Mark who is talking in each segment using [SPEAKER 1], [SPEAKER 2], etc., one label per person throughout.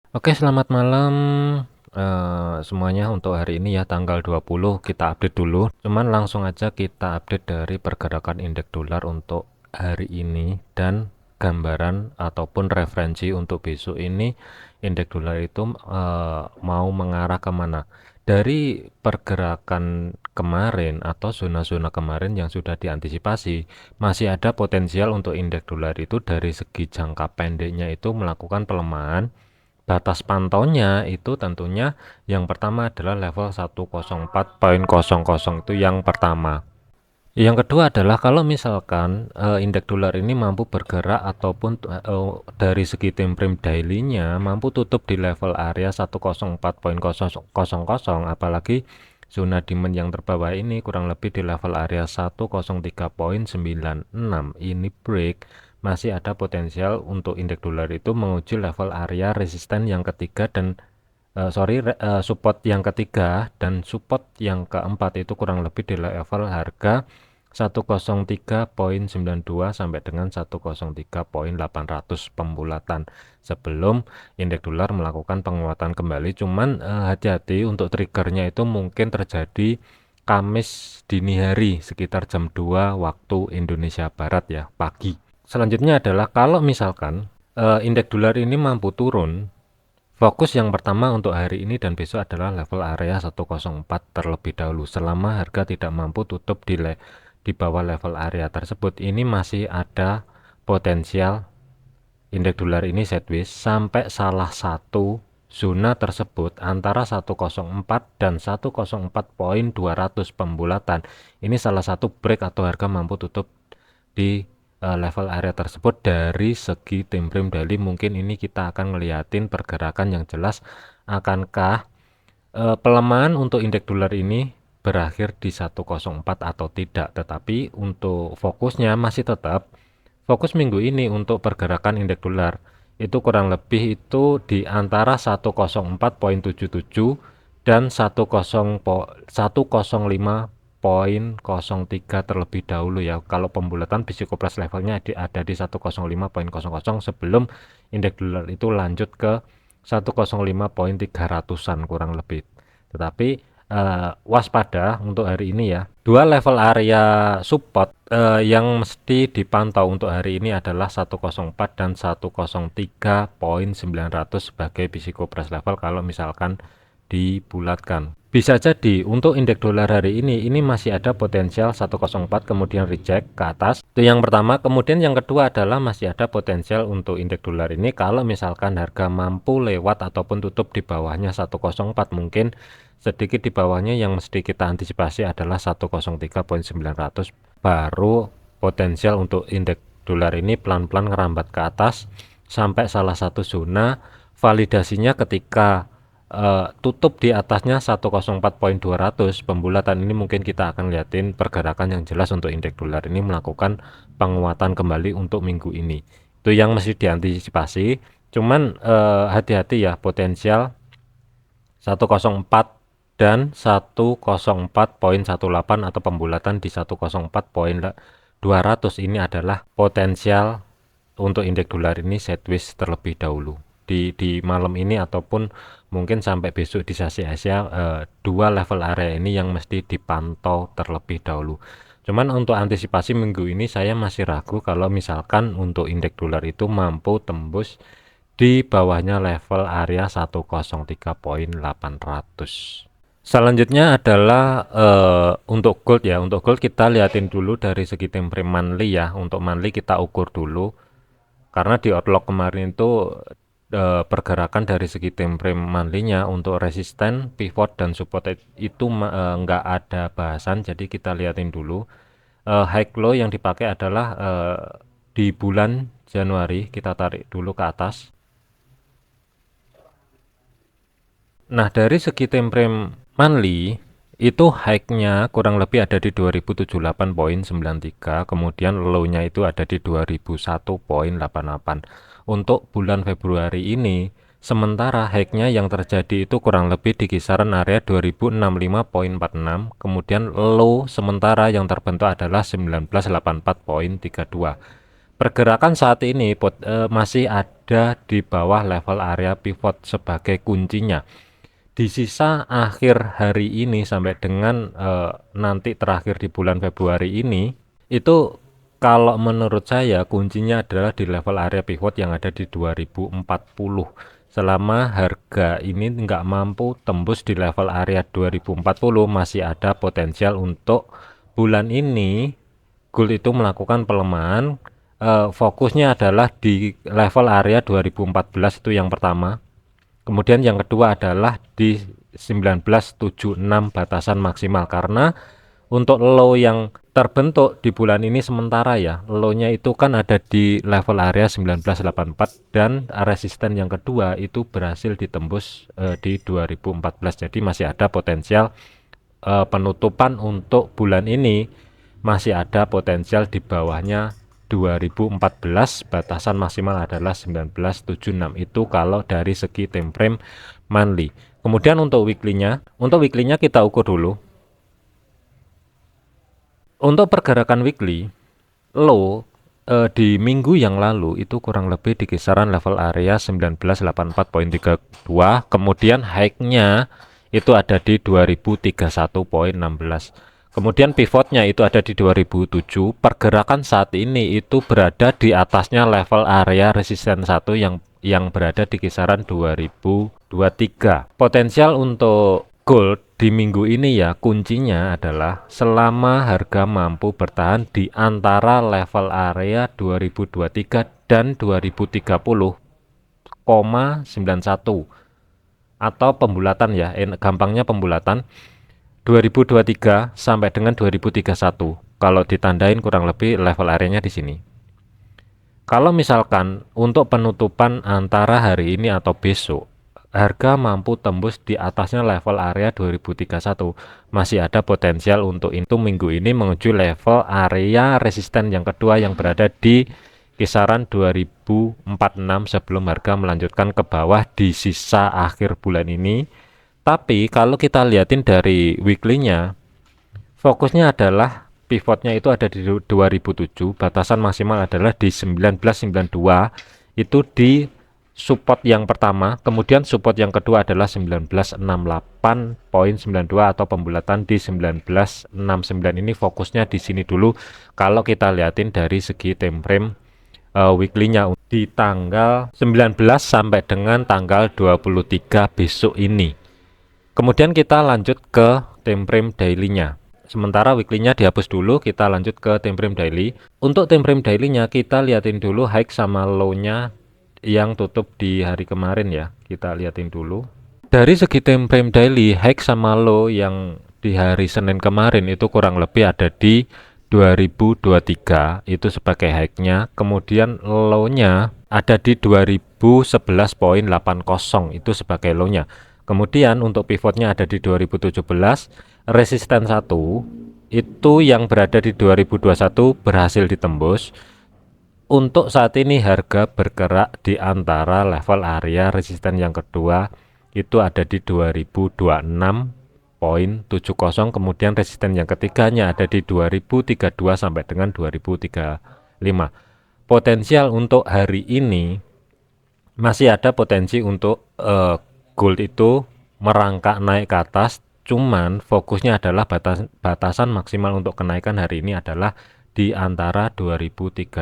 [SPEAKER 1] Oke, selamat malam, semuanya untuk hari ini ya, tanggal 20 kita update dulu. Cuman langsung aja kita update dari pergerakan indeks dolar untuk hari ini dan gambaran ataupun referensi untuk besok ini indeks dolar itu mau mengarah kemana. Dari pergerakan kemarin atau zona-zona kemarin yang sudah diantisipasi, masih ada potensial untuk indeks dolar itu dari segi jangka pendeknya itu melakukan pelemahan. Batas pantaunya itu tentunya yang pertama adalah level 104.00 itu yang pertama. Yang kedua adalah kalau misalkan indeks dolar ini mampu bergerak ataupun dari segi time frame daily-nya mampu tutup di level area 104.00, apalagi zona demand yang terbawah ini kurang lebih di level area 103.96 ini break, masih ada potensial untuk indeks dolar itu menguji level area resisten yang ketiga dan support yang ketiga dan support yang keempat itu kurang lebih di level harga 103.92 sampai dengan 103.800 pembulatan sebelum indeks dolar melakukan penguatan kembali. Cuman hati-hati untuk triggernya itu mungkin terjadi Kamis dini hari sekitar jam 2 waktu Indonesia Barat ya, pagi. Selanjutnya adalah kalau misalkan indeks dolar ini mampu turun, fokus yang pertama untuk hari ini dan besok adalah level area 104 terlebih dahulu. Selama harga tidak mampu tutup di bawah level area tersebut, ini masih ada potensial indeks dolar ini sideways sampai salah satu zona tersebut antara 104 dan 104.200 pembulatan. Ini salah satu break atau harga mampu tutup di level area tersebut. Dari segi time frame daily mungkin ini kita akan ngeliatin pergerakan yang jelas, akankah pelemahan untuk indeks dolar ini berakhir di 104 atau tidak. Tetapi untuk fokusnya masih tetap fokus minggu ini untuk pergerakan indeks dolar itu kurang lebih itu di antara 104.77 dan 105.03 terlebih dahulu ya. Kalau pembulatan psikopras levelnya ada di 105.00 sebelum indeks dolar itu lanjut ke 105.300-an kurang lebih. Tetapi waspada untuk hari ini ya. Dua level area support yang mesti dipantau untuk hari ini adalah 104 dan 103.900 sebagai psikopras level kalau misalkan dibulatkan. Bisa jadi untuk indeks dolar hari ini masih ada potensial 104 kemudian reject ke atas. Itu yang pertama. Kemudian yang kedua adalah masih ada potensial untuk indeks dolar ini kalau misalkan harga mampu lewat ataupun tutup di bawahnya 104, mungkin sedikit di bawahnya yang mesti kita antisipasi adalah 103.900, baru potensial untuk indeks dolar ini pelan-pelan ngerambat ke atas sampai salah satu zona validasinya ketika tutup di atasnya 104.200 pembulatan. Ini mungkin kita akan lihatin pergerakan yang jelas untuk indeks dolar ini melakukan penguatan kembali untuk minggu ini. Itu yang mesti diantisipasi. Cuman hati-hati ya, potensial 104 dan 104.18 atau pembulatan di 104.200 ini adalah potensial untuk indeks dolar ini sideways terlebih dahulu di malam ini ataupun mungkin sampai besok di sesi Asia. Dua level area ini yang mesti dipantau terlebih dahulu. Cuman untuk antisipasi minggu ini saya masih ragu kalau misalkan untuk indeks dolar itu mampu tembus di bawahnya level area 103.800. Selanjutnya adalah untuk gold ya. Untuk gold kita liatin dulu dari segi time frame monthly ya. Untuk monthly kita ukur dulu. Karena di outlook kemarin itu pergerakan dari segi time frame monthly-nya untuk resisten, pivot dan support itu nggak ada bahasan. Jadi kita liatin dulu. High low yang dipakai adalah di bulan Januari, kita tarik dulu ke atas. Nah, dari segi time frame monthly itu high-nya kurang lebih ada di 2078.93, kemudian low-nya itu ada di 2001.88. Untuk bulan Februari ini, sementara high-nya yang terjadi itu kurang lebih di kisaran area 2065.46, kemudian low sementara yang terbentuk adalah 1984.32. pergerakan saat ini masih ada di bawah level area pivot sebagai kuncinya. Di sisa akhir hari ini sampai dengan nanti terakhir di bulan Februari ini, itu kalau menurut saya kuncinya adalah di level area pivot yang ada di 2040. Selama harga ini nggak mampu tembus di level area 2040, masih ada potensial untuk bulan ini gold itu melakukan pelemahan. Fokusnya adalah di level area 2014 itu yang pertama. Kemudian yang kedua adalah di 1976 batasan maksimal, karena untuk low yang terbentuk di bulan ini sementara ya, low-nya itu kan ada di level area 1984 dan resisten yang kedua itu berhasil ditembus di 2014. Jadi masih ada potensial penutupan untuk bulan ini, masih ada potensial di bawahnya 2014, batasan maksimal adalah 1976 itu kalau dari segi time frame monthly. Kemudian untuk weekly-nya kita ukur dulu. Untuk pergerakan weekly, low di minggu yang lalu itu kurang lebih di kisaran level area 1984.32, kemudian high-nya itu ada di 2031.16. Kemudian pivotnya itu ada di 2007. Pergerakan saat ini itu berada di atasnya level area resisten 1 yang berada di kisaran 2023. Potensial untuk gold di minggu ini ya, kuncinya adalah selama harga mampu bertahan di antara level area 2023 dan 2030,91 atau pembulatan ya, gampangnya pembulatan 2023 sampai dengan 2031. Kalau ditandain kurang lebih level areanya di sini. Kalau misalkan untuk penutupan antara hari ini atau besok, harga mampu tembus di atasnya level area 2031, masih ada potensial untuk itu minggu ini menuju level area resisten yang kedua yang berada di kisaran 2046 sebelum harga melanjutkan ke bawah di sisa akhir bulan ini. Tapi kalau kita lihatin dari weekly-nya, fokusnya adalah pivotnya itu ada di 2007, batasan maksimal adalah di 1992, itu di support yang pertama, kemudian support yang kedua adalah 1968.92 atau pembulatan di 1969. Ini fokusnya di sini dulu kalau kita lihatin dari segi time frame weekly-nya di tanggal 19 sampai dengan tanggal 23 besok ini. Kemudian kita lanjut ke time frame daily-nya. Sementara weekly-nya dihapus dulu, kita lanjut ke time frame daily. Untuk time frame daily-nya kita liatin dulu high sama low-nya yang tutup di hari kemarin ya. Kita liatin dulu. Dari segi time frame daily, high sama low yang di hari Senin kemarin itu kurang lebih ada di 2023 itu sebagai high-nya. Kemudian low-nya ada di 2011.80 itu sebagai low-nya. Kemudian untuk pivotnya ada di 2017, resisten 1 itu yang berada di 2021 berhasil ditembus. Untuk saat ini harga bergerak di antara level area resisten yang kedua itu ada di 2026.70, kemudian resisten yang ketiganya ada di 2032 sampai dengan 2035. Potensial untuk hari ini masih ada potensi untuk gold itu merangkak naik ke atas, cuman fokusnya adalah batasan maksimal untuk kenaikan hari ini adalah di antara 2032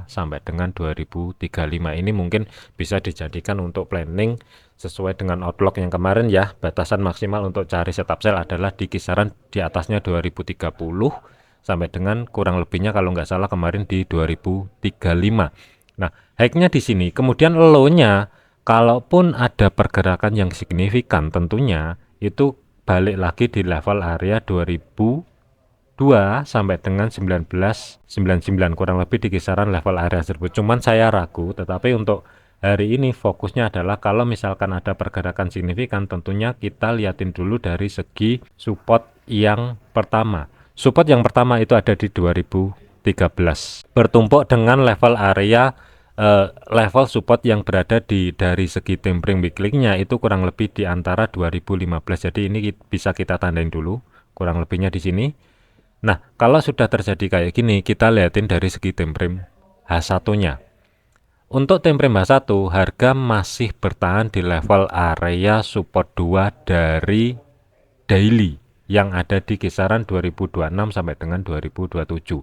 [SPEAKER 1] sampai dengan 2035. Ini mungkin bisa dijadikan untuk planning sesuai dengan outlook yang kemarin ya. Batasan maksimal untuk cari setup sell adalah di kisaran di atasnya 2030 sampai dengan kurang lebihnya kalau nggak salah kemarin di 2035. Nah, high-nya di sini, kemudian low-nya kalaupun ada pergerakan yang signifikan tentunya itu balik lagi di level area 2002 sampai dengan 1999, kurang lebih di kisaran level area tersebut. Cuman saya ragu, tetapi untuk hari ini fokusnya adalah kalau misalkan ada pergerakan signifikan tentunya kita liatin dulu dari segi support yang pertama. Support yang pertama itu ada di 2013 bertumpuk dengan level area level support yang berada dari segi time frame weekly-nya itu kurang lebih di antara 2015. Jadi ini bisa kita tandain dulu kurang lebihnya di sini. Nah, kalau sudah terjadi kayak gini, kita lihatin dari segi time frame H1-nya. Untuk time frame H1, harga masih bertahan di level area support 2 dari daily yang ada di kisaran 2026 sampai dengan 2027.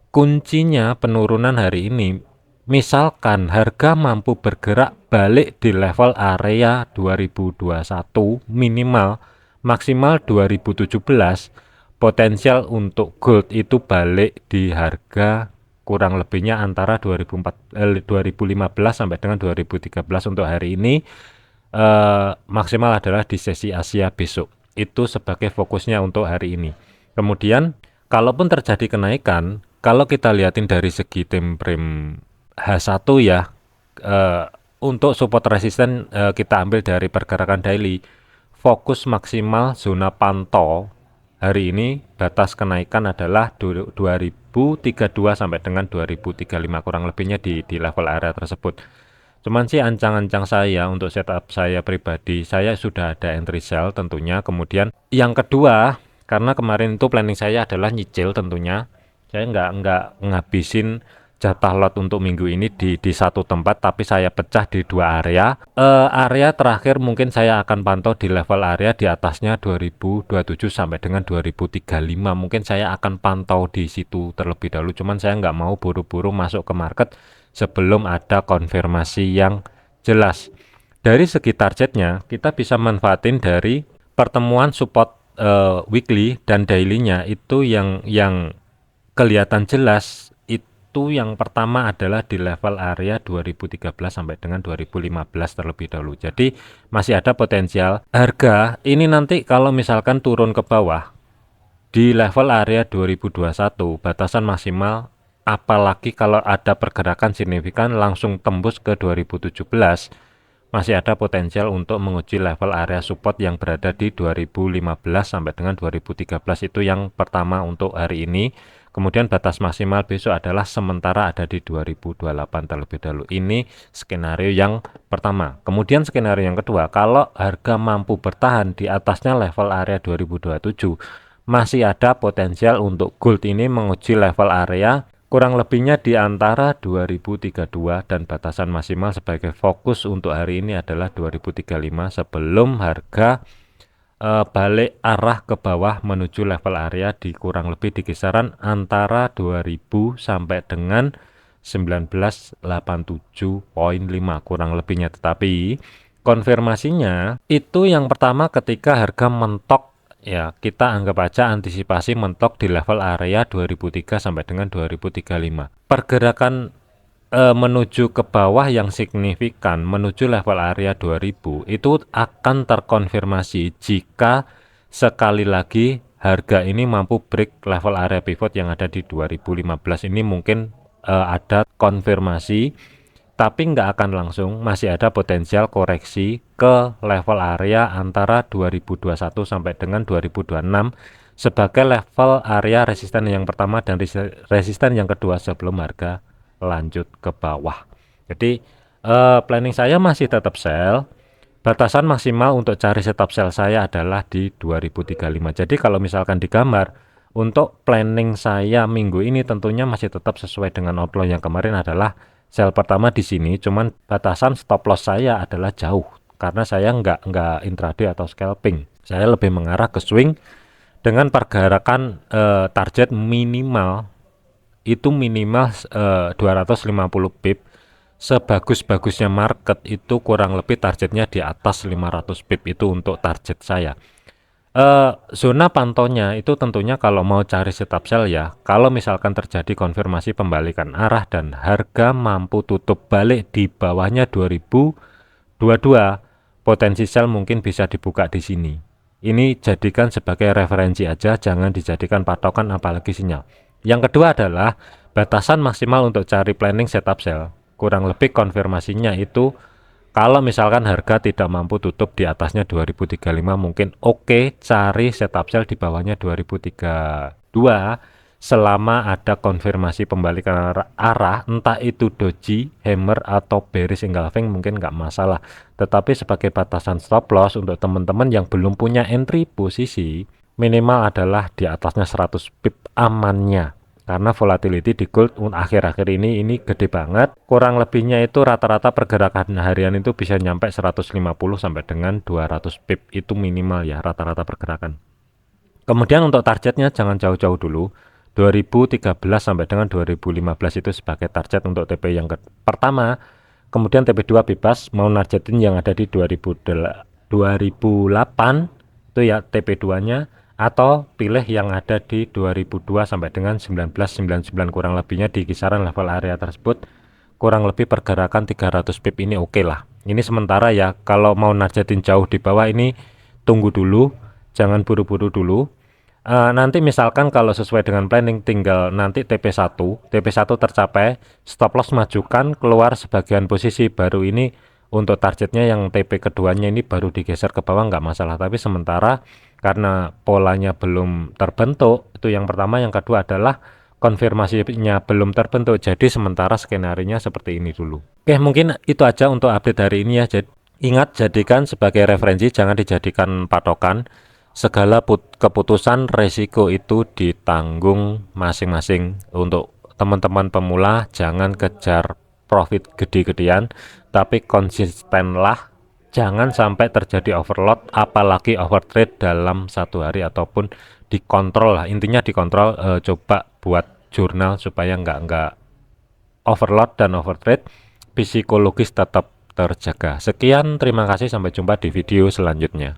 [SPEAKER 1] Kuncinya penurunan hari ini, misalkan harga mampu bergerak balik di level area 2021 minimal, maksimal 2017, potensial untuk gold itu balik di harga kurang lebihnya antara 2015 sampai dengan 2013 untuk hari ini. Maksimal adalah di sesi Asia besok. Itu sebagai fokusnya untuk hari ini. Kemudian kalaupun terjadi kenaikan, kalau kita lihatin dari segi time frame H1 ya, untuk support resisten kita ambil dari pergerakan daily. Fokus maksimal zona pantau hari ini batas kenaikan adalah 2032 sampai dengan 2035, kurang lebihnya di level area tersebut. Cuman sih ancang-ancang saya untuk setup saya pribadi, saya sudah ada entry sell tentunya. Kemudian yang kedua, karena kemarin itu planning saya adalah nyicil tentunya. Saya nggak ngabisin jatah lot untuk minggu ini di satu tempat, tapi saya pecah di dua area. Area terakhir mungkin saya akan pantau di level area di atasnya 2027 sampai dengan 2035. Mungkin saya akan pantau di situ terlebih dahulu. Cuman saya nggak mau buru-buru masuk ke market sebelum ada konfirmasi yang jelas. Dari segi targetnya, kita bisa manfaatin dari pertemuan support weekly dan daily-nya itu yang kelihatan jelas. Itu yang pertama adalah di level area 2013 sampai dengan 2015 terlebih dahulu. Jadi masih ada potensial harga ini nanti kalau misalkan turun ke bawah di level area 2021 batasan maksimal, apalagi kalau ada pergerakan signifikan langsung tembus ke 2017, masih ada potensial untuk menguji level area support yang berada di 2015 sampai dengan 2013. Itu yang pertama untuk hari ini. Kemudian batas maksimal besok adalah sementara ada di 2028 terlebih dahulu. Ini skenario yang pertama. Kemudian skenario yang kedua, kalau harga mampu bertahan di atasnya level area 2027, masih ada potensial untuk gold ini menguji level area kurang lebihnya di antara 2032 dan batasan maksimal sebagai fokus untuk hari ini adalah 2035 sebelum harga balik arah ke bawah menuju level area di kurang lebih di kisaran antara 2000 sampai dengan 1987.5 kurang lebihnya. Tetapi konfirmasinya itu yang pertama ketika harga mentok ya, kita anggap aja antisipasi mentok di level area 2003 sampai dengan 2035. Pergerakan menuju ke bawah yang signifikan menuju level area 2000 itu akan terkonfirmasi jika sekali lagi harga ini mampu break level area pivot yang ada di 2015. Ini mungkin ada konfirmasi, tapi nggak akan langsung, masih ada potensial koreksi ke level area antara 2021 sampai dengan 2026 sebagai level area resisten yang pertama dan resisten yang kedua sebelum harga lanjut ke bawah. Jadi planning saya masih tetap sell. Batasan maksimal untuk cari setup sell saya adalah di 2035. Jadi kalau misalkan digambar untuk planning saya minggu ini tentunya masih tetap sesuai dengan outline yang kemarin adalah sell pertama di sini. Cuman batasan stop loss saya adalah jauh karena saya nggak intraday atau scalping. Saya lebih mengarah ke swing dengan pergerakan target minimal itu minimal 250 pip. Sebagus-bagusnya market itu kurang lebih targetnya di atas 500 pip, itu untuk target saya. Zona pantaunya itu tentunya kalau mau cari setup sell ya, kalau misalkan terjadi konfirmasi pembalikan arah dan harga mampu tutup balik di bawahnya 2022, potensi sell mungkin bisa dibuka di sini. Ini jadikan sebagai referensi aja, jangan dijadikan patokan apalagi sinyal. Yang kedua adalah batasan maksimal untuk cari planning setup sell. Kurang lebih konfirmasinya itu kalau misalkan harga tidak mampu tutup di atasnya 2035 mungkin oke cari setup sell di bawahnya 2032 selama ada konfirmasi pembalikan arah, entah itu doji, hammer atau bearish engulfing mungkin nggak masalah. Tetapi sebagai batasan stop loss untuk teman-teman yang belum punya entry posisi, minimal adalah di atasnya 100 pip amannya. karena volatility di gold akhir-akhir ini gede banget. Kurang lebihnya itu rata-rata pergerakan harian itu bisa nyampe 150 sampai dengan 200 pip itu minimal ya rata-rata pergerakan. Kemudian untuk targetnya jangan jauh-jauh dulu. 2013 sampai dengan 2015 itu sebagai target untuk TP yang pertama. Kemudian TP2 bebas mau nargetin yang ada di 2008 itu ya TP2-nya, atau pilih yang ada di 2002 sampai dengan 1999, kurang lebihnya di kisaran level area tersebut. Kurang lebih pergerakan 300 pip ini oke lah. Ini sementara ya, kalau mau nargetin jauh di bawah ini tunggu dulu, jangan buru-buru dulu. Nanti misalkan kalau sesuai dengan planning tinggal nanti TP1 tercapai, stop loss majukan, keluar sebagian posisi, baru ini untuk targetnya yang TP keduanya ini baru digeser ke bawah nggak masalah. Tapi sementara karena polanya belum terbentuk, itu yang pertama. Yang kedua adalah konfirmasinya belum terbentuk, jadi sementara skenario seperti ini dulu. Oke, mungkin itu aja untuk update hari ini ya. Ingat, jadikan sebagai referensi, jangan dijadikan patokan. Segala keputusan resiko itu ditanggung masing-masing. Untuk teman-teman pemula, jangan kejar profit gede-gedean, tapi konsistenlah. Jangan sampai terjadi overload, apalagi overtrade dalam satu hari, ataupun dikontrol lah. Intinya dikontrol, coba buat jurnal supaya nggak overload dan overtrade, psikologis tetap terjaga. Sekian, terima kasih, sampai jumpa di video selanjutnya.